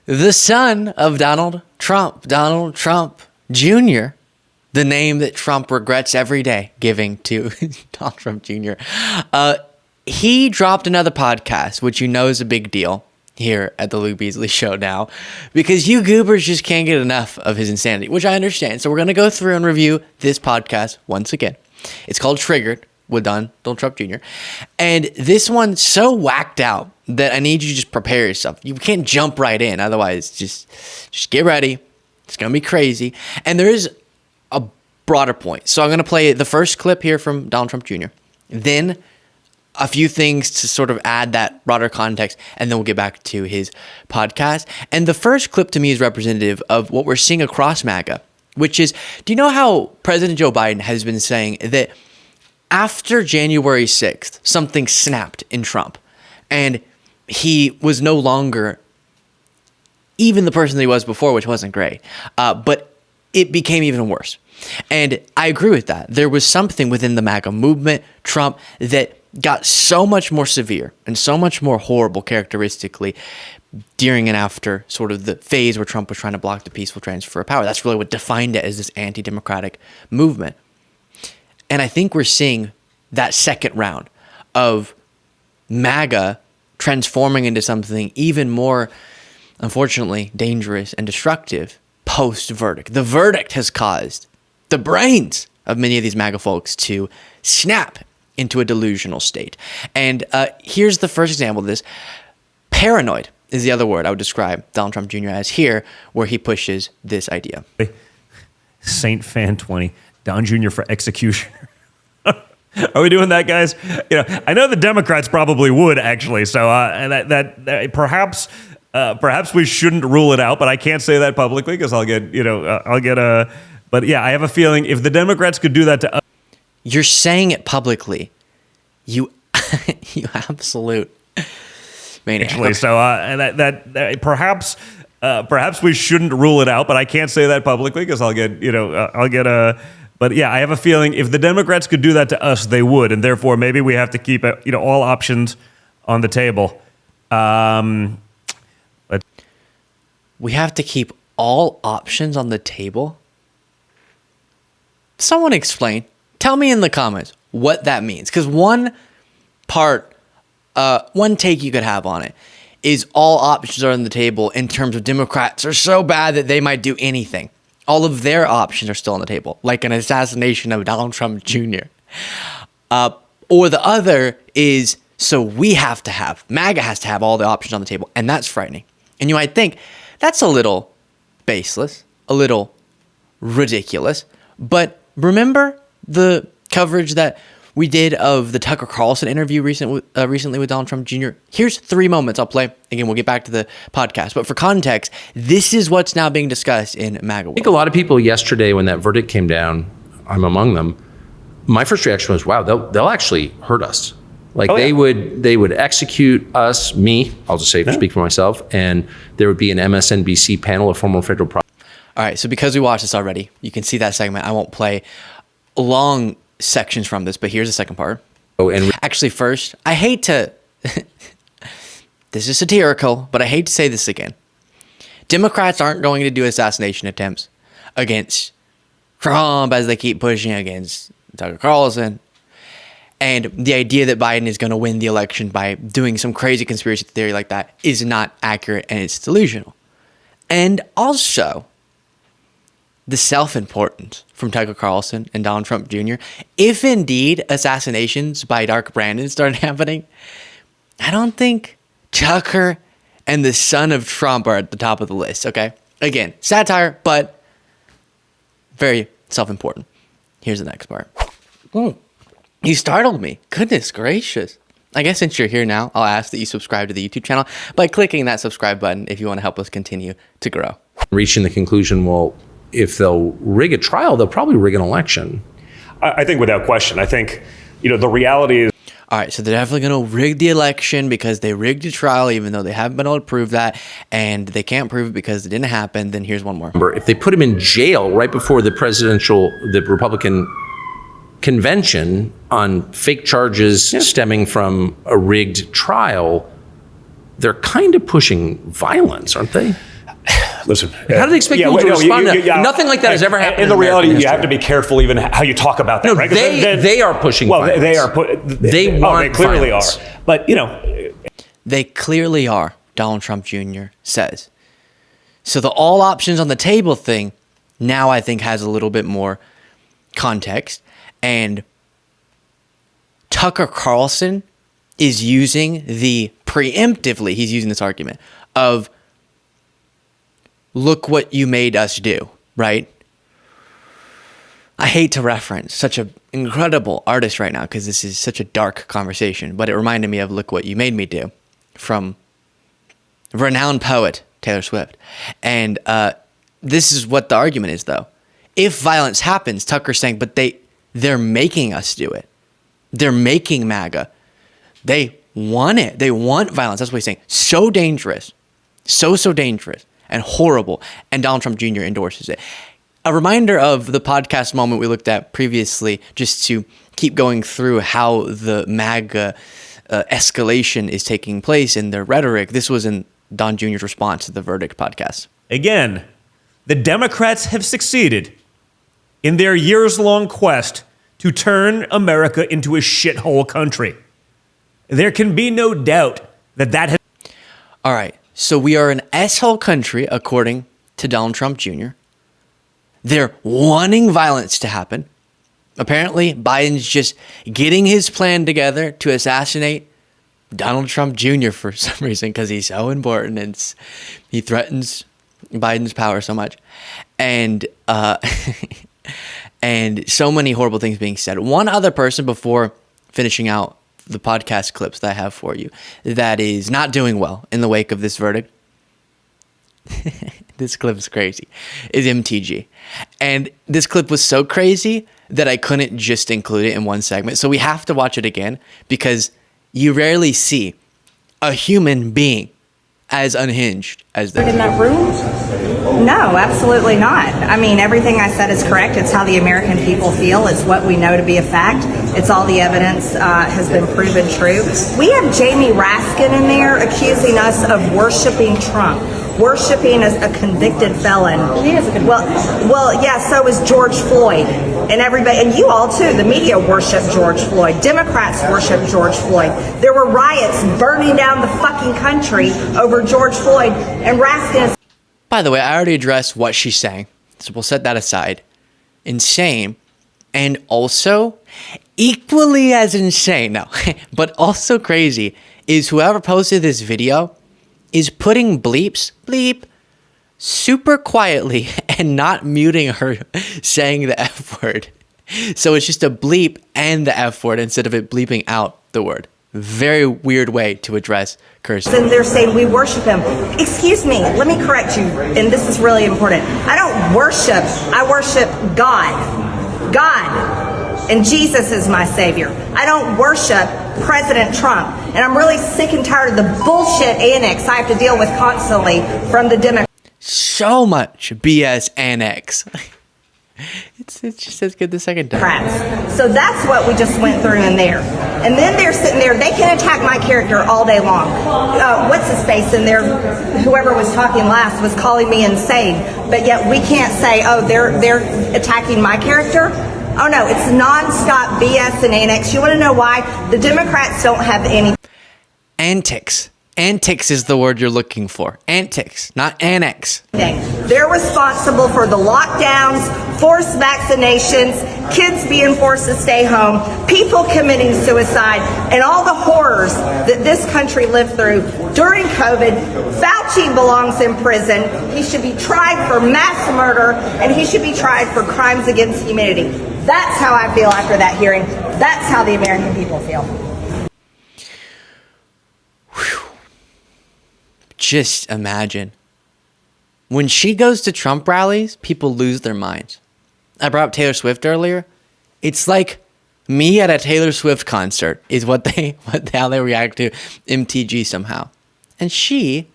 the son of Donald Trump Jr., the name that Trump regrets every day giving to Donald Trump Jr. He dropped another podcast, which you know is a big deal here at the Luke Beasley Show now, because you goobers just can't get enough of his insanity, which I understand. So we're going to go through and review this podcast once again. It's called Triggered with Donald Trump Jr. And this one's so whacked out that I need you to just prepare yourself. You can't jump right in. Otherwise, just get ready. It's going to be crazy. And there is a broader point. So I'm going to play the first clip here from Donald Trump Jr., then a few things to sort of add that broader context, and then we'll get back to his podcast. And the first clip to me is representative of what we're seeing across MAGA, which is, do you know how President Joe Biden has been saying that after January 6th, something snapped in Trump, and he was no longer even the person that he was before, which wasn't great, but it became even worse. And I agree with that. There was something within the MAGA movement, Trump, that got so much more severe and so much more horrible characteristically during and after sort of the phase where Trump was trying to block the peaceful transfer of power. That's really what defined it as this anti-democratic movement. And I think we're seeing that second round of MAGA transforming into something even more, unfortunately, dangerous and destructive post-verdict. The verdict has caused the brains of many of these MAGA folks to snap into a delusional state. And here's the first example of this. Paranoid is the other word I would describe Donald Trump Jr. as here, where he pushes this idea. Saint Fan 20, Don Jr. for execution. Are we doing that, guys? You know, I know the Democrats probably would actually. So that perhaps we shouldn't rule it out, but I can't say that publicly because I'll get a. But yeah, I have a feeling if the Democrats could do that to us. You're saying it publicly. You absolute maniac. Actually, so perhaps we shouldn't rule it out, but I can't say that publicly because I'll get a. But yeah, I have a feeling if the Democrats could do that to us, they would, and therefore maybe we have to keep all options on the table. We have to keep all options on the table? Someone explain. Tell me in the comments what that means. Because one take you could have on it is all options are on the table in terms of Democrats are so bad that they might do anything. All of their options are still on the table, like an assassination of Donald Trump Jr. Or the other is, so MAGA has to have all the options on the table, and that's frightening. And you might think, that's a little baseless, a little ridiculous, but remember the coverage that we did of the Tucker Carlson interview recently with Donald Trump Jr.? Here's 3 moments I'll play. Again, we'll get back to the podcast. But for context, this is what's now being discussed in MAGA world. I think a lot of people yesterday when that verdict came down, I'm among them, my first reaction was, wow, they'll actually hurt us. Like they would execute us, me, I'll just say, speak for myself, and there would be an MSNBC panel of former federal prosecutors. All right, so because we watched this already, you can see that segment. I won't play long sections from this, but here's the second part. Actually, first, I hate to, this is satirical, but I hate to say this again. Democrats aren't going to do assassination attempts against Trump as they keep pushing against Tucker Carlson. And the idea that Biden is going to win the election by doing some crazy conspiracy theory like that is not accurate, and it's delusional. And also, the self-importance from Tucker Carlson and Donald Trump Jr., if indeed assassinations by Dark Brandon started happening, I don't think Tucker and the son of Trump are at the top of the list, okay? Again, satire, but very self-important. Here's the next part. You startled me. Goodness gracious. I guess since you're here now, I'll ask that you subscribe to the YouTube channel by clicking that subscribe button if you want to help us continue to grow. Reaching the conclusion, well, if they'll rig a trial, they'll probably rig an election. I think without question. I think, the reality is. All right, so they're definitely going to rig the election because they rigged the trial, even though they haven't been able to prove that, and they can't prove it because it didn't happen. Then here's one more. If they put him in jail right before the Republican convention on fake charges stemming from a rigged trial, they're kind of pushing violence, aren't they? Listen. How do they expect people to respond to that? Nothing like that has ever happened. In the reality, you have to be careful even how you talk about that, no, right? They are pushing violence. They clearly violence. are. But, They clearly are, Donald Trump Jr. says. So the all options on the table thing now I think has a little bit more context. And Tucker Carlson is using preemptively, he's using this argument of, look what you made us do, right? I hate to reference such an incredible artist right now because this is such a dark conversation, but it reminded me of Look What You Made Me Do from renowned poet Taylor Swift. And this is what the argument is, though. If violence happens, Tucker's saying, but they're making us do it. They're making MAGA. They want it. They want violence. That's what he's saying. So dangerous. So dangerous and horrible. And Donald Trump Jr. endorses it. A reminder of the podcast moment we looked at previously, just to keep going through how the MAGA escalation is taking place in their rhetoric. This was in Don Jr.'s response to the Verdict podcast. Again, the Democrats have succeeded in their years-long quest to turn America into a shithole country. There can be no doubt that has... All right, so we are an S-hole country, according to Donald Trump Jr. They're wanting violence to happen. Apparently, Biden's just getting his plan together to assassinate Donald Trump Jr. for some reason because he's so important and he threatens Biden's power so much. And and so many horrible things being said. One other person before finishing out the podcast clips that I have for you that is not doing well in the wake of this verdict. This clip is crazy, is MTG. And this clip was so crazy that I couldn't just include it in one segment. So we have to watch it again because you rarely see a human being as unhinged as this. In that room? No, absolutely not. I mean, everything I said is correct. It's how the American people feel. It's what we know to be a fact. It's all the evidence has been proven true. We have Jamie Raskin in there accusing us of worshiping Trump, worshiping as a convicted felon. He is a convicted well, yeah, so is George Floyd. And everybody, and you all too, the media worship George Floyd. Democrats worship George Floyd. There were riots burning down the fucking country over George Floyd. And Raskin is... By the way, I already addressed what she's saying, so we'll set that aside. Insane. And also, equally as insane, no, but also crazy, is whoever posted this video is putting bleep, super quietly and not muting her saying the F word. So it's just a bleep and the F word instead of it bleeping out the word. Very weird way to address cursing. And they're saying we worship him. Excuse me, let me correct you, and this is really important. I don't worship, I worship God. God. And Jesus is my savior. I don't worship President Trump. And I'm really sick and tired of the bullshit annex I have to deal with constantly from the Democrats. So much BS annex. It's just as good the second time. So that's what we just went through in there. And then they're sitting there, they can attack my character all day long. What's his face in there, whoever was talking last was calling me insane. But yet we can't say, oh, they're attacking my character. Oh no, it's nonstop BS and annex. You want to know why? The Democrats don't have any. Antics. Antics is the word you're looking for. Antics, not annex. They're responsible for the lockdowns, forced vaccinations, kids being forced to stay home, people committing suicide, and all the horrors that this country lived through during COVID. Fauci belongs in prison. He should be tried for mass murder, and he should be tried for crimes against humanity. That's how I feel after that hearing. That's how the American people feel. Just imagine. When she goes to Trump rallies, people lose their minds. I brought up Taylor Swift earlier. It's like me at a Taylor Swift concert is how they react to MTG somehow. And she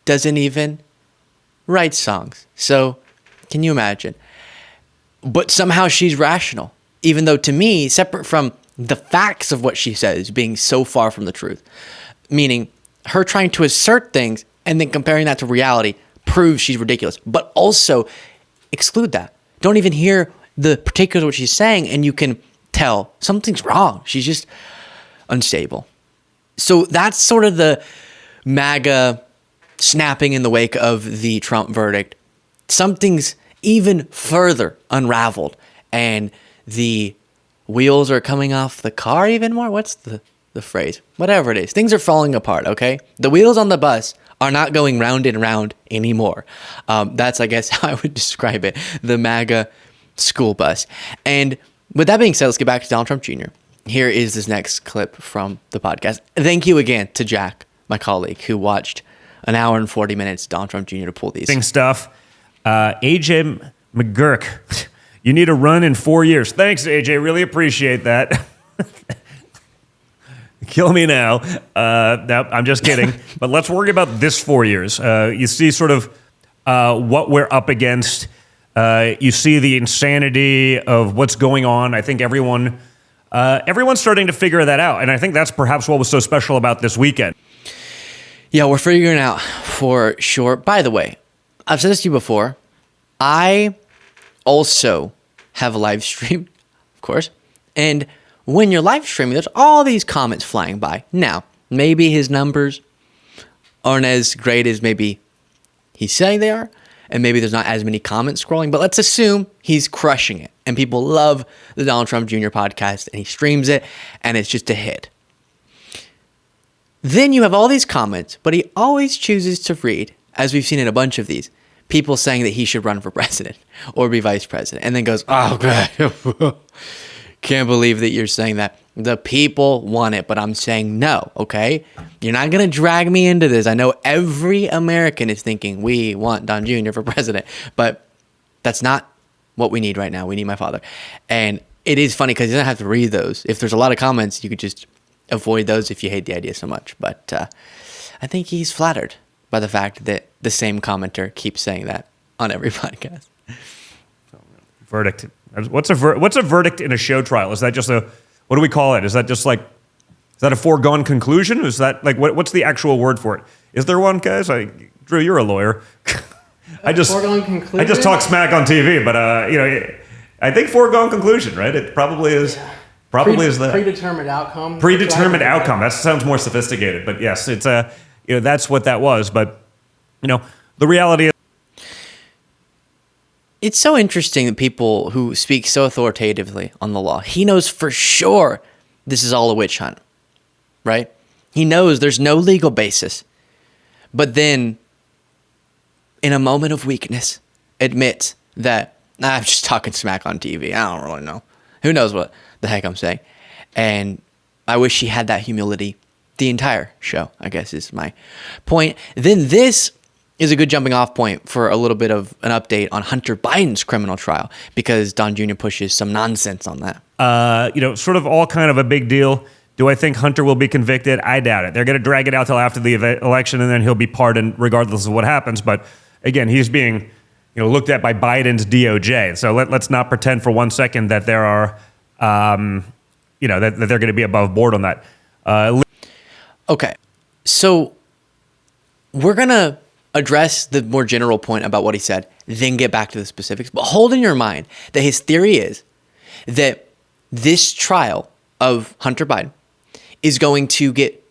doesn't even write songs. So, can you imagine? But somehow she's rational. Even though to me, separate from the facts of what she says being so far from the truth. Meaning her trying to assert things and then comparing that to reality, proves she's ridiculous, but also exclude that. Don't even hear the particulars of what she's saying, and you can tell something's wrong. She's just unstable. So that's sort of the MAGA snapping in the wake of the Trump verdict. Something's even further unraveled, and the wheels are coming off the car even more. What's the phrase? Whatever it is. Things are falling apart, okay? The wheels on the bus are not going round and round anymore. That's, I guess, how I would describe it. The MAGA school bus. And with that being said, let's get back to Donald Trump Jr. Here is this next clip from the podcast. Thank you again to Jack, my colleague, who watched an hour and 40 minutes Donald Trump Jr. to pull these. Stuff. AJ McGurk, you need a run in 4 years. Thanks, AJ. Really appreciate that. Kill me now. No, I'm just kidding. But let's worry about this 4 years. You see sort of what we're up against. You see the insanity of what's going on. I think everyone's starting to figure that out. And I think that's perhaps what was so special about this weekend. Yeah, we're figuring out for sure. By the way, I've said this to you before. I also have a live stream, of course. And when you're live streaming, there's all these comments flying by. Now, maybe his numbers aren't as great as maybe he's saying they are. And maybe there's not as many comments scrolling. But let's assume he's crushing it. And people love the Donald Trump Jr. podcast. And he streams it. And it's just a hit. Then you have all these comments, but he always chooses to read, as we've seen in a bunch of these, people saying that he should run for president or be vice president, and then goes, oh, God, can't believe that you're saying that. The people want it, but I'm saying no, okay? You're not going to drag me into this. I know every American is thinking we want Don Jr. for president, but that's not what we need right now. We need my father. And it is funny because you don't have to read those. If there's a lot of comments, you could just avoid those if you hate the idea so much. But I think he's flattered by the fact that the same commenter keeps saying that on every podcast. Verdict. What's a verdict in a show trial? Is that just what do we call it? Is that just like, is that a foregone conclusion? Is that like, what's the actual word for it? Is there one, guys? Drew, you're a lawyer. I just talk smack on TV, but I think foregone conclusion, right? It probably is. Yeah. Probably is that predetermined outcome. Predetermined outcome. That sounds more sophisticated, but yes, it's that's what that was. But the reality is, it's so interesting that people who speak so authoritatively on the law, he knows for sure this is all a witch hunt, right? He knows there's no legal basis, but then, in a moment of weakness, admits that I'm just talking smack on TV. I don't really know. Who knows what the heck I'm saying? And I wish he had that humility the entire show, I guess is my point. Then this is a good jumping off point for a little bit of an update on Hunter Biden's criminal trial, because Don Jr. pushes some nonsense on that. Sort of all kind of a big deal. Do I think Hunter will be convicted? I doubt it. They're going to drag it out till after the election, and then he'll be pardoned regardless of what happens. But again, he's being looked at by Biden's DOJ. So let's not pretend for 1 second that there are, that they're going to be above board on that. Okay, so we're going to address the more general point about what he said, then get back to the specifics. But hold in your mind that his theory is that this trial of Hunter Biden is going to get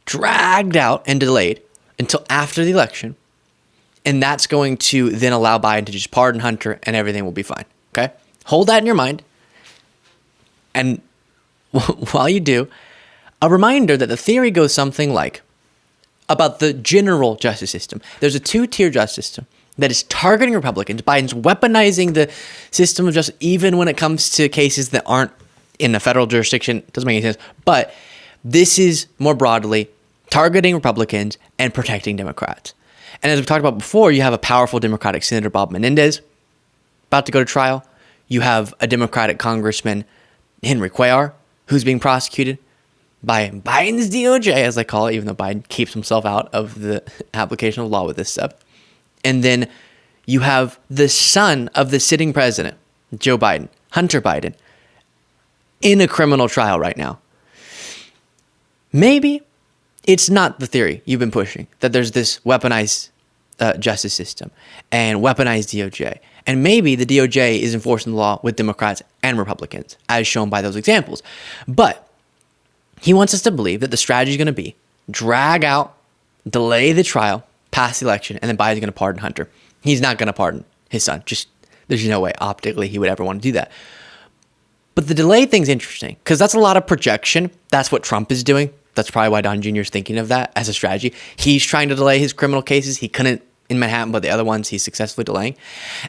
dragged out and delayed until after the election. And that's going to then allow Biden to just pardon Hunter and everything will be fine. Okay? Hold that in your mind. And while you do, a reminder that the theory goes something like, about the general justice system. There's a two-tier justice system that is targeting Republicans. Biden's weaponizing the system of justice, even when it comes to cases that aren't in a federal jurisdiction. Doesn't make any sense. But this is more broadly targeting Republicans and protecting Democrats. And as we've talked about before, you have a powerful Democratic Senator, Bob Menendez, about to go to trial. You have a Democratic Congressman, Henry Cuellar, who's being prosecuted by Biden's DOJ, as they call it, even though Biden keeps himself out of the application of law with this stuff. And then you have the son of the sitting president, Joe Biden, Hunter Biden, in a criminal trial right now. Maybe it's not the theory you've been pushing, that there's this weaponized justice system and weaponized DOJ. And maybe the DOJ is enforcing the law with Democrats and Republicans, as shown by those examples. But he wants us to believe that the strategy is going to be drag out, delay the trial, pass the election, and then Biden's going to pardon Hunter. He's not going to pardon his son. Just there's no way optically he would ever want to do that. But the delay thing's interesting because that's a lot of projection. That's what Trump is doing. That's probably why Don Jr. is thinking of that as a strategy. He's trying to delay his criminal cases. He couldn't in Manhattan, but the other ones he's successfully delaying.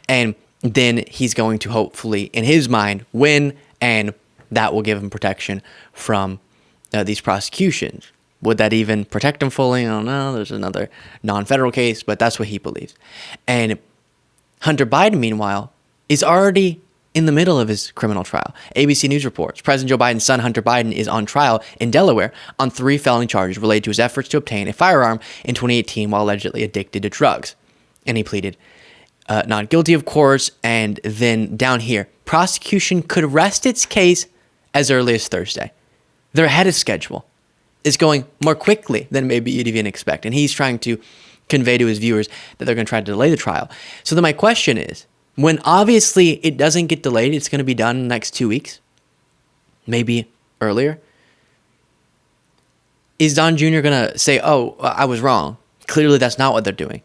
And then he's going to hopefully, in his mind, win, and that will give him protection from these prosecutions. Would that even protect him fully? I don't know. There's another non-federal case, but that's what he believes. And Hunter Biden, meanwhile, is already in the middle of his criminal trial. ABC News reports President Joe Biden's son, Hunter Biden, is on trial in Delaware on 3 felony charges related to his efforts to obtain a firearm in 2018 while allegedly addicted to drugs. And he pleaded not guilty, of course. And then down here, prosecution could rest its case as early as Thursday. They're ahead of schedule. It's going more quickly than maybe you'd even expect. And he's trying to convey to his viewers that they're going to try to delay the trial. So then my question is, when obviously it doesn't get delayed, it's going to be done in the next 2 weeks, maybe earlier, is Don Jr. going to say, oh, I was wrong? Clearly that's not what they're doing.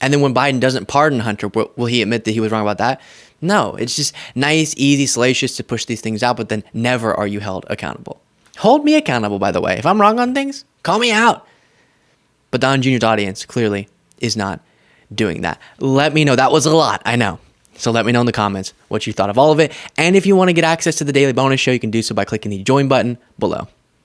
And then when Biden doesn't pardon Hunter, will he admit that he was wrong about that? No, it's just nice, easy, salacious to push these things out, but then never are you held accountable. Hold me accountable, by the way. If I'm wrong on things, call me out. But Don Jr.'s audience clearly is not doing that. Let me know. That was a lot, I know. So let me know in the comments what you thought of all of it. And if you want to get access to the daily bonus show, you can do so by clicking the join button below.